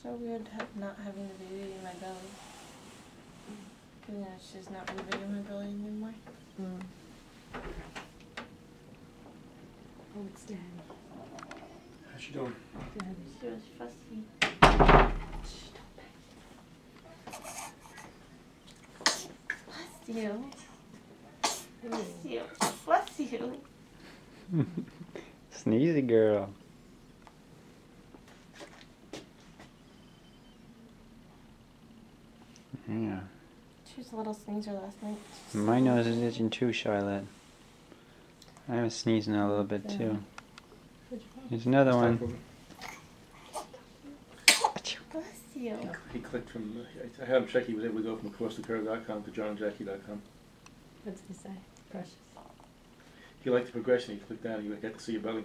so weird not having the baby in my belly. Because, you know, she's not moving in my belly anymore. Mm. Oh, it's Daddy. How's she doing? Daddy. She was fussy. Bless you. Bless you. Bless you. Sneezy girl. Yeah. She was a little sneezer last night. My nose is itching too, Charlotte. I was sneezing a little bit too. Here's another one. Bless you. He clicked from, I had him check, he was able to go from acrossthecurve.com to johnandjackie.com. What's he say? Precious. He liked the progression, he clicked down, he got to see your belly.